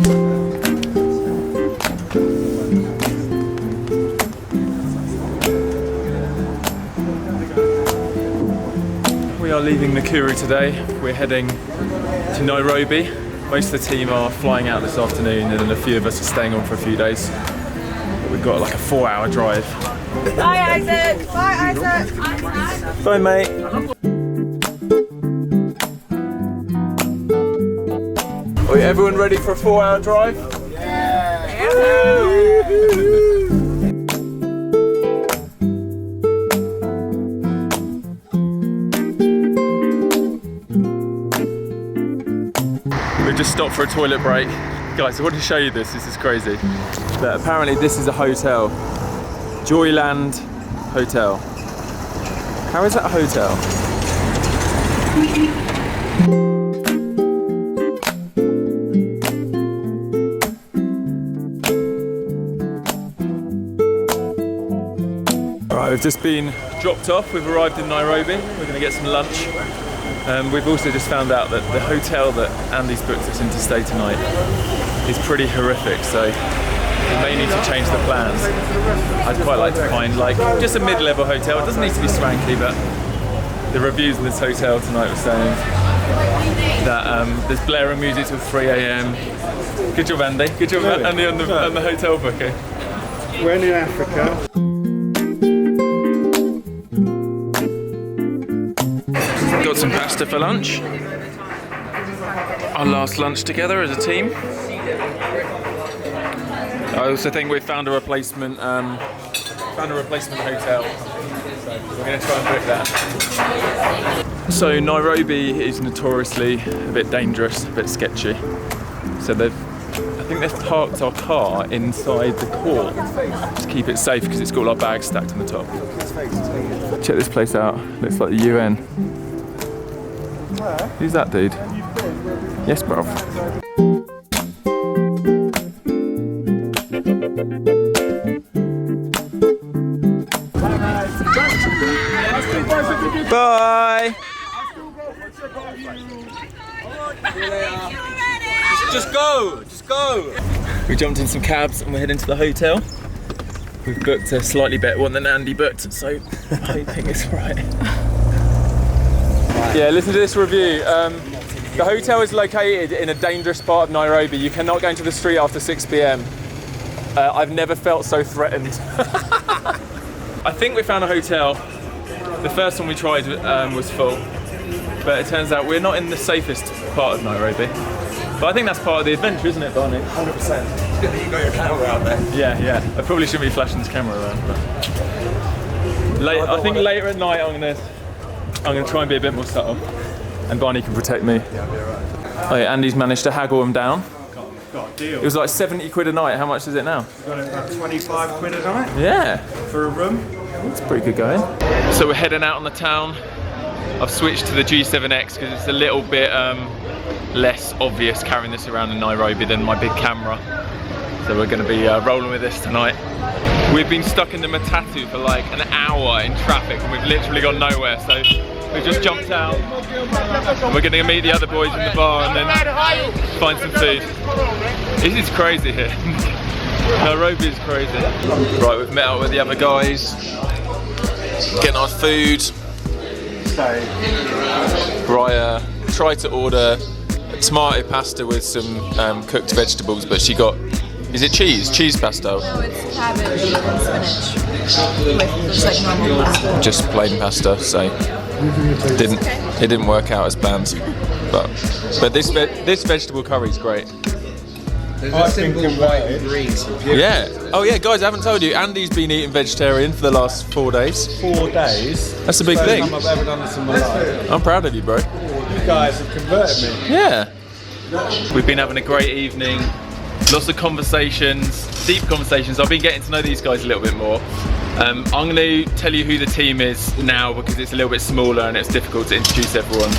We are leaving Nakuru today. We're heading to Nairobi. Most of the team are flying out this afternoon and then a few of us are staying on for a few days. We've got like a 4-hour drive. Bye Isaac! Bye Isaac! Bye mate! Are everyone ready for a 4-hour drive? Yeah! We've just stopped for a toilet break. Guys, I want to show you this, this is crazy. But apparently this is a hotel. Joyland Hotel. How is that a hotel? Alright, we've just been dropped off. We've arrived in Nairobi. We're going to get some lunch. We've also just found out that the hotel that Andy's booked us in to stay tonight is pretty horrific, so we may need to change the plans. I'd quite like to find like just a mid-level hotel. It doesn't need to be swanky, but the reviews of this hotel tonight were saying that there's blaring music till 3 AM. Good job, Andy. Good job, Andy, on the hotel booking. We're in Africa. Got some pasta for lunch. Our last lunch together as a team. I also think we've found a replacement hotel. So we're going to try and book that. So Nairobi is notoriously a bit dangerous, a bit sketchy. So I think they've parked our car inside the court to keep it safe because it's got all our bags stacked on the top. Check this place out. Looks like the UN. Who's that dude? Yes, bruv. Bye! Just go! Just go! We jumped in some cabs and we're heading to the hotel. We've booked a slightly better one than Andy booked, so I'm hoping it's alright. Yeah, listen to this review. The hotel is located in a dangerous part of Nairobi. You cannot go into the street after 6 PM. I've never felt so threatened. I think we found a hotel. The first one we tried was full, but it turns out we're not in the safest part of Nairobi. But I think that's part of the adventure, isn't it, Barney? 100%. It's good that you got your camera out there. Yeah, yeah. I probably shouldn't be flashing this camera around. But I think later at night I'm gonna try and be a bit more subtle, and Barney can protect me. Yeah, I'll be alright. Oh yeah, Andy's managed to haggle him down. Got a deal. It was like 70 quid a night. How much is it now? We've got it about 25 quid a night. Yeah. For a room. That's pretty good going. So we're heading out on the town. I've switched to the G7X because it's a little bit less obvious carrying this around in Nairobi than my big camera. So we're going to be rolling with this tonight. We've been stuck in the Matatu for like an hour in traffic and we've literally gone nowhere. So we've just jumped out. And we're going to meet the other boys in the bar and then find some food. This is crazy here. Nairobi is crazy. Right, we've met up with the other guys. Getting our food. Raya tried to order tomato pasta with some cooked vegetables, but she got, is it cheese? Cheese pasta? No, it's cabbage and spinach. It's like normal pasta. Just plain pasta, so it didn't work out as planned. But this vegetable curry is great. There's a simple white and green. Yeah. Oh yeah, guys, I haven't told you, Andy's been eating vegetarian for the last 4 days. 4 days. That's a big thing. First time I've ever done this in my life. I'm proud of you, bro. You guys have converted me. Yeah. We've been having a great evening. Lots of conversations, deep conversations. I've been getting to know these guys a little bit more. I'm going to tell you who the team is now because it's a little bit smaller and it's difficult to introduce everyone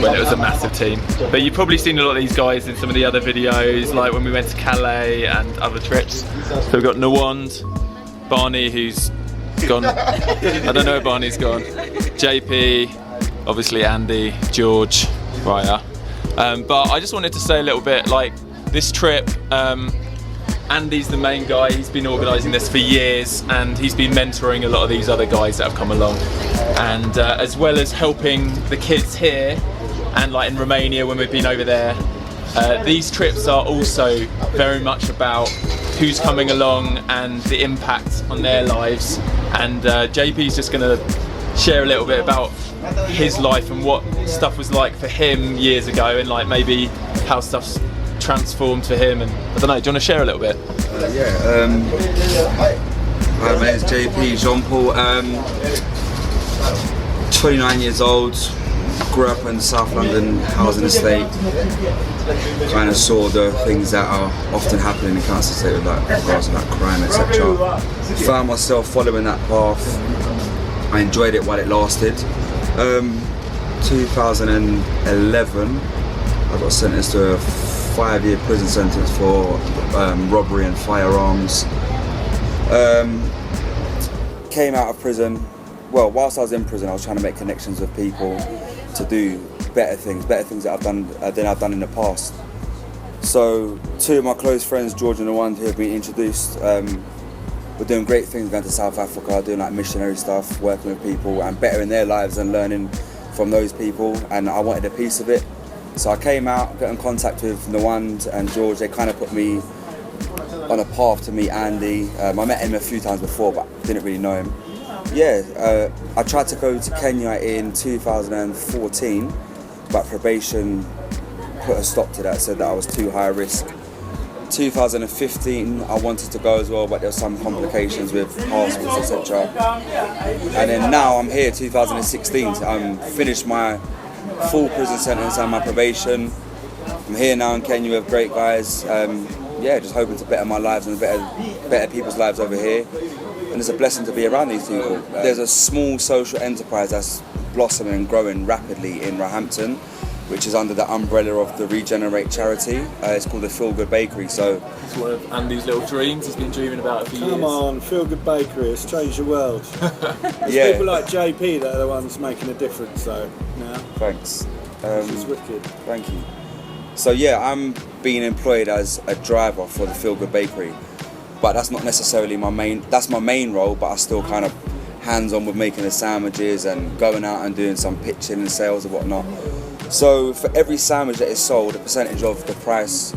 when it was a massive team. But you've probably seen a lot of these guys in some of the other videos, like when we went to Calais and other trips. So we've got Nawand, Barney, who's gone. I don't know where Barney's gone. JP, obviously Andy, George, Raya. But I just wanted to say a little bit, like, this trip, Andy's the main guy. He's been organising this for years, and he's been mentoring a lot of these other guys that have come along, and as well as helping the kids here and like in Romania when we've been over there. These trips are also very much about who's coming along and the impact on their lives, and JP's just going to share a little bit about his life and what stuff was like for him years ago, and like maybe how stuff's transformed for him. And I don't know, do you want to share a little bit? My name's JP, Jean-Paul, 29 years old, grew up in South London housing estate, kind of saw the things that are often happening in council estate with like regards to like crime, etc. Found myself following that path. I enjoyed it while it lasted. 2011, I got sentenced to a 5-year prison sentence for robbery and firearms. Came out of prison. Well, whilst I was in prison, I was trying to make connections with people to do better things that I've done than I've done in the past. So 2 of my close friends, George and the one who have been introduced, we're doing great things, going to South Africa, doing like missionary stuff, working with people and bettering their lives and learning from those people, and I wanted a piece of it. So I came out, got in contact with Nawand and George. They kind of put me on a path to meet Andy. I met him a few times before, but didn't really know him. Yeah, I tried to go to Kenya in 2014, but probation put a stop to that, said that I was too high risk. 2015, I wanted to go as well, but there were some complications with passports, etc. And then now I'm here, 2016. Finished my full prison sentence and my probation. I'm here now in Kenya with great guys. Yeah, just hoping to better my lives and better people's lives over here. And it's a blessing to be around these people. There's a small social enterprise that's blossoming and growing rapidly in Roehampton, which is under the umbrella of the Regenerate charity. It's called the Feel Good Bakery. So it's one of Andy's little dreams. He's been dreaming about it for years. Come on, Feel Good Bakery, it's changed the world. It's yeah. people like JP that are the ones making a difference, though. Now. Thanks. This is wicked. Thank you. So yeah, I'm being employed as a driver for the Feel Good Bakery, but that's not necessarily my main. That's my main role, but I still kind of hands-on with making the sandwiches and going out and doing some pitching and sales and whatnot. So for every sandwich that is sold, a percentage of the price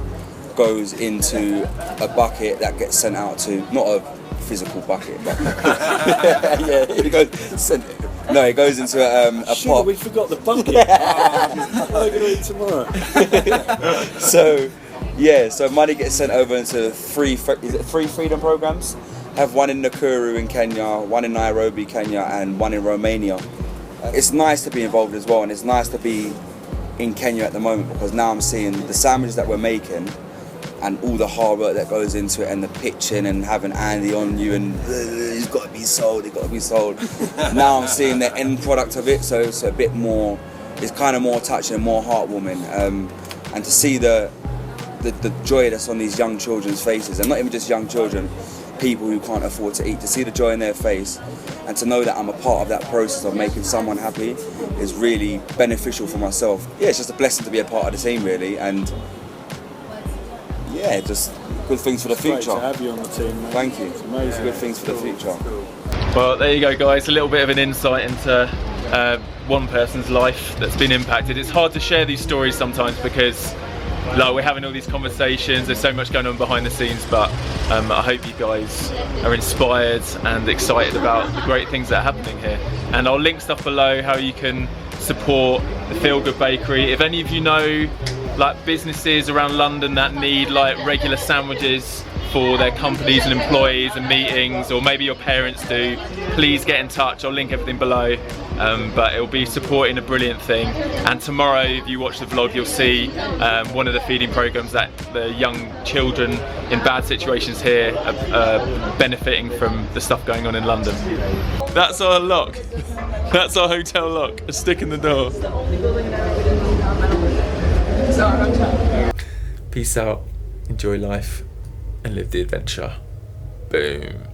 goes into a bucket that gets sent out to, not a physical bucket, but yeah, it goes into a pot. We forgot the bucket. I'm going to eat tomorrow. So money gets sent over into three freedom programs. I have one in Nakuru in Kenya, one in Nairobi, Kenya, and one in Romania. It's nice to be involved as well, and it's nice to be in Kenya at the moment, because now I'm seeing the sandwiches that we're making and all the hard work that goes into it, and the pitching and having Andy on you and it's got to be sold. Now I'm seeing the end product of it, so it's a bit more, it's kind of more touching and more heartwarming, and to see the joy that's on these young children's faces, and not even just young children, people who can't afford to eat, to see the joy in their face and to know that I'm a part of that process of making someone happy is really beneficial for myself. Yeah, it's just a blessing to be a part of the team, really, and yeah, just good things for the future. Great to have you on the team, mate. Thank you. It's amazing. Good things for the future. Well, there you go, guys. A little bit of an insight into one person's life that's been impacted. It's hard to share these stories sometimes because like, we're having all these conversations, there's so much going on behind the scenes, but I hope you guys are inspired and excited about the great things that are happening here. And I'll link stuff below how you can support the Feel Good Bakery. If any of you know like businesses around London that need like regular sandwiches for their companies and employees and meetings, or maybe your parents do, please get in touch. I'll link everything below, but it'll be supporting a brilliant thing. And tomorrow, if you watch the vlog, you'll see one of the feeding programs that the young children in bad situations here are benefiting from the stuff going on in London. That's our lock. That's our hotel lock. A stick in the door. Peace out, enjoy life, and live the adventure. Boom.